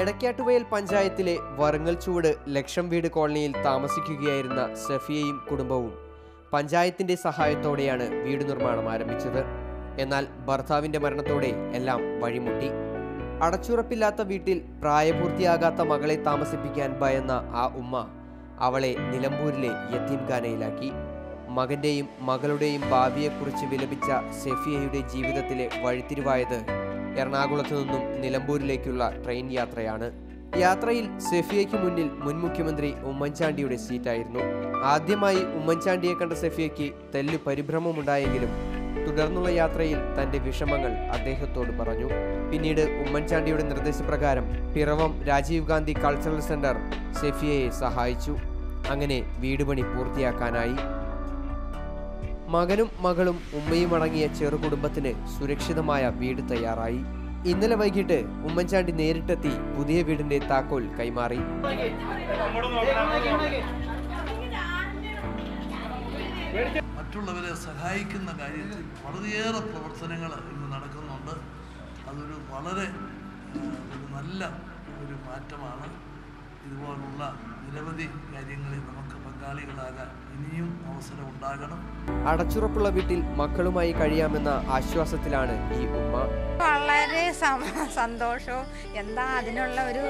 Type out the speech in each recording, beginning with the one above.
എടക്കാട്ടുവയൽ പഞ്ചായത്തിലെ വറങ്ങൽചൂട് ലക്ഷം വീട് കോളനിയിൽ താമസിക്കുകയായിരുന്ന സഫിയയും കുടുംബവും പഞ്ചായത്തിന്റെ സഹായത്തോടെയാണ് വീട് നിർമ്മാണം ആരംഭിച്ചത്. എന്നാൽ ഭർത്താവിന്റെ മരണത്തോടെ എല്ലാം വഴിമുട്ടി. അടച്ചുറപ്പില്ലാത്ത വീട്ടിൽ പ്രായപൂർത്തിയാകാത്ത മകളെ താമസിപ്പിക്കാൻ ഭയന്ന ആ ഉമ്മ അവളെ നിലമ്പൂരിലെ യത്തീംഖാനയിലാക്കി. മകന്റെയും മകളുടെയും ഭാവിയെക്കുറിച്ച് വിലപിച്ച സഫിയയുടെ ജീവിതത്തിലെ വഴിത്തിരിവായത് എറണാകുളത്തു നിന്നും നിലമ്പൂരിലേക്കുള്ള ട്രെയിൻ യാത്രയാണ്. യാത്രയിൽ സഫിയയ്ക്ക് മുന്നിൽ മുൻ മുഖ്യമന്ത്രി ഉമ്മൻചാണ്ടിയുടെ സീറ്റായിരുന്നു. ആദ്യമായി ഉമ്മൻചാണ്ടിയെ കണ്ട സഫിയയ്ക്ക് തെല്ലു പരിഭ്രമമുണ്ടായെങ്കിലും തുടർന്നുള്ള യാത്രയിൽ തന്റെ വിഷമങ്ങൾ അദ്ദേഹത്തോട് പറഞ്ഞു. പിന്നീട് ഉമ്മൻചാണ്ടിയുടെ നിർദ്ദേശപ്രകാരം പിറവം രാജീവ് ഗാന്ധി കൾച്ചറൽ സെന്റർ സഫിയയെ സഹായിച്ചു. അങ്ങനെ വീട് പണി പൂർത്തിയാക്കാനായി. മകനും മകളും ഉമ്മയും അടങ്ങിയ ചെറുകുടുംബത്തിന് സുരക്ഷിതമായ വീട് തയ്യാറായി. ഇന്നലെ വൈകിട്ട് ഉമ്മൻചാണ്ടി നേരിട്ടെത്തി പുതിയ വീടിന്റെ താക്കോൽ കൈമാറി. മറ്റുള്ളവരെ സഹായിക്കുന്ന കാര്യത്തിൽ വളരെയേറെ പ്രവർത്തനങ്ങൾ ഇന്ന് നടക്കുന്നുണ്ട്. അതൊരു വളരെ നല്ല ഒരു മാറ്റമാണ്. ഇതുപോലുള്ള നിരവധി കാര്യങ്ങളിൽ നമുക്ക് പങ്കാളികളാകാൻ ഇനിയും അവസരം ഉണ്ടാകണം. അടച്ചുറപ്പുള്ള വീട്ടിൽ മക്കളുമായി കഴിയാമെന്ന ആശ്വാസത്തിലാണ് ഈ ഉമ്മ. വളരെ സന്തോഷവും എന്താ അതിനുള്ള ഒരു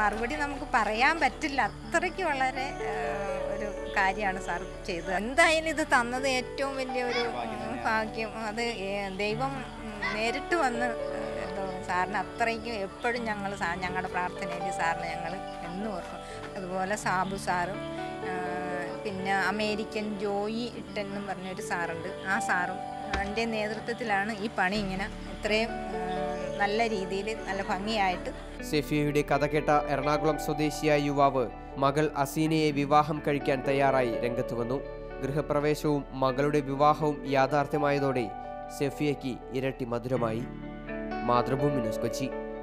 മറുപടി നമുക്ക് പറയാൻ പറ്റില്ല. അത്രയ്ക്ക് വളരെ ഒരു കാര്യമാണ് സാർ ചെയ്തത്. എന്തായാലും ഇത് തന്നത് ഏറ്റവും വലിയൊരു ഭാഗ്യം. അത് ദൈവം നേരിട്ട് വന്ന് സാറിന് അത്രയ്ക്കും എപ്പോഴും ഞങ്ങളുടെ പ്രാർത്ഥനയിൽ സാറിന് ഞങ്ങൾ എന്നും ഓർക്കും. അതുപോലെ സാബു സാറും പിന്നെ അമേരിക്കൻ ജോയി ഇട്ടെന്നും പറഞ്ഞൊരു സാറുണ്ട്. ആ സാറും എൻ്റെ നേതൃത്വത്തിലാണ് ഈ പണി ഇങ്ങനെ ഇത്രയും നല്ല രീതിയിൽ നല്ല ഭംഗിയായിട്ട്. സഫിയയുടെ കഥ കേട്ട എറണാകുളം സ്വദേശിയായ യുവാവ് മകൾ അസീനയെ വിവാഹം കഴിക്കാൻ തയ്യാറായി രംഗത്ത് വന്നു. ഗൃഹപ്രവേശവും മകളുടെ വിവാഹവും യാഥാർത്ഥ്യമായതോടെ സഫിയയ്ക്ക് ഇരട്ടി മധുരമായി. മാതൃഭൂമി ന്യൂസ്, കൊച്ചി.